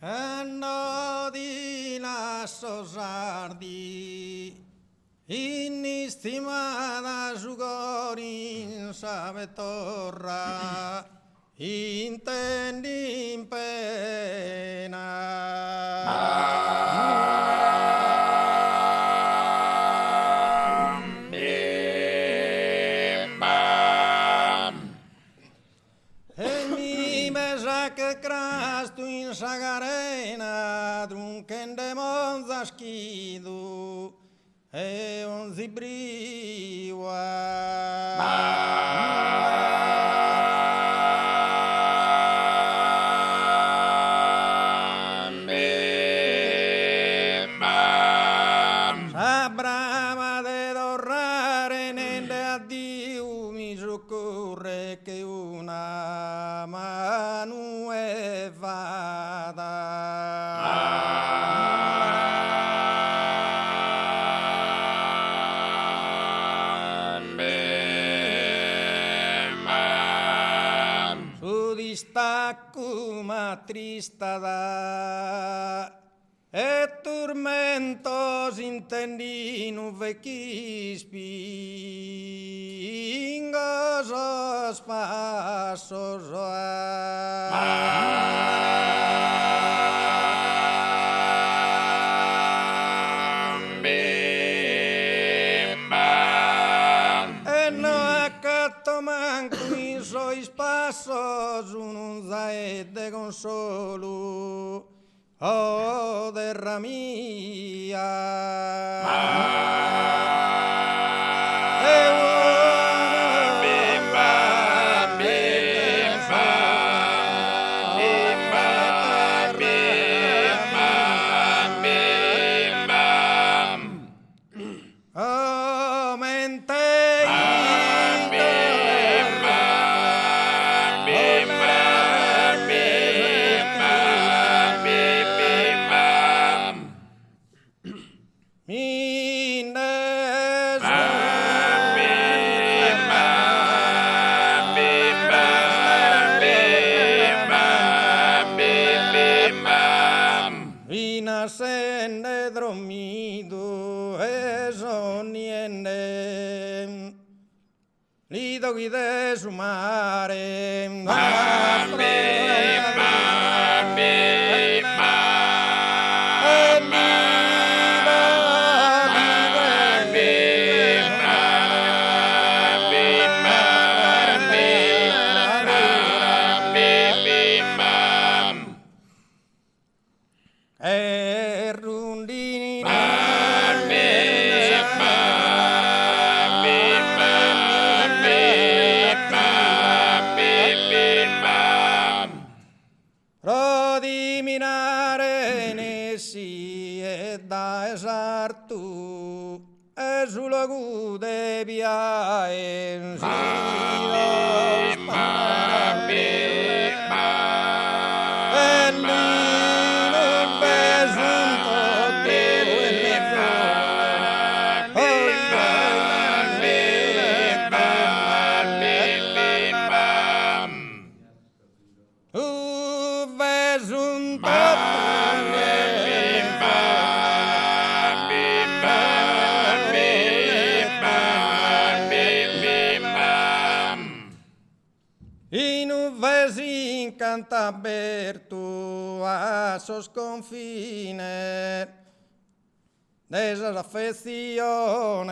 Anno di lasso sardi, inistimata su cori sabe torra, intendi in pena. Che crastu in sagarena, drunken de monza schidu, e un zibriwa. Sa brama de dorrare nende addio mi soccorre che una mano è vada. Su distacco ma tristata e tormentos intendi nu vecchi spingos os passos e no accatto manco in sois passos un zae de consolo. Oh, terra mia. Oh, mente. Sende dormido e soniende lido guide su mare da esartu e sulla gude via in canta aberto a sos confines de esas afecciones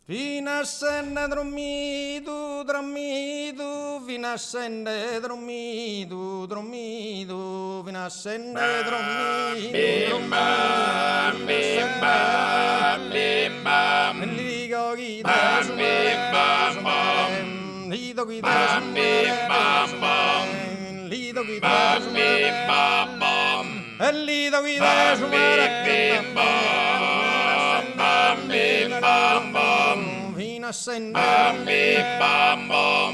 Vinascende dormido, dormido, vinascende dormido, dormido, vinascende dormido, ligo guida, ligo guida, guida su el lido guida su Vina sende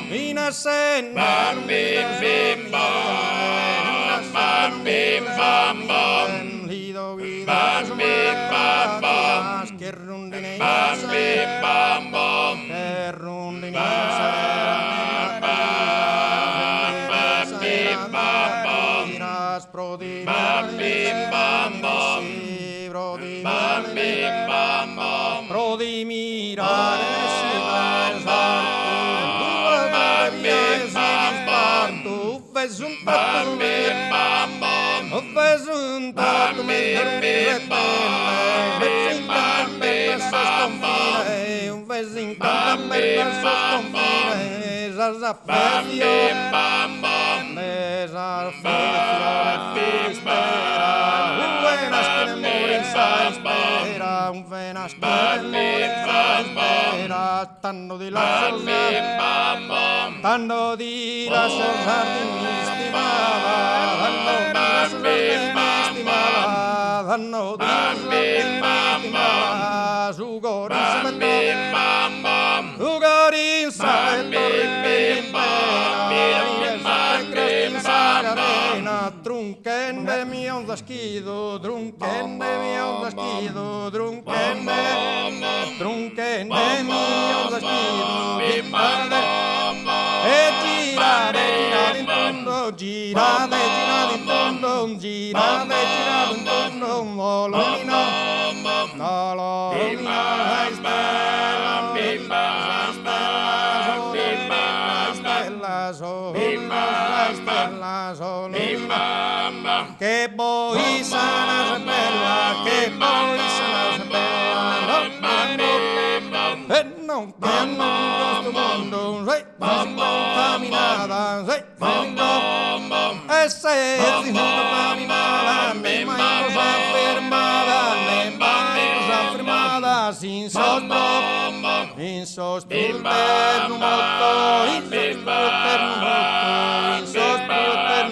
Vina sende Lido guida su che rundine che rundine Prodi mirare Tanto di la sorsa di mi stimava, tanto di la sorsa di mi stimava, tanto di la sorsa di mi stimava, su Gorin savetto Drunkende mio zaschido, drunkende mio zaschido, drunkende mio zaschido, e girare in tondo, girate in tondo, girate in tondo, volumino, che poi sarà bella, che poi sarà bella, e non che hanno questo mondo, sei contaminata, sei e se si contaminata, ne mai cosa fermata, ne mai cosa fermata, sin sotto, in sospiro eterno motto, in sospiro eterno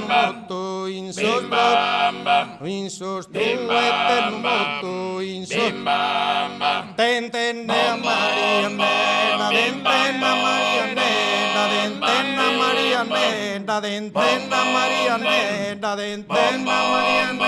motto, in sospiro eterno motto, in sospiro eterno motto, in sospiro tentenne a Maria nena, tentenne a Maria nena, tentenne a Maria nena, tentenne a Maria nena, tentenne a Maria nena.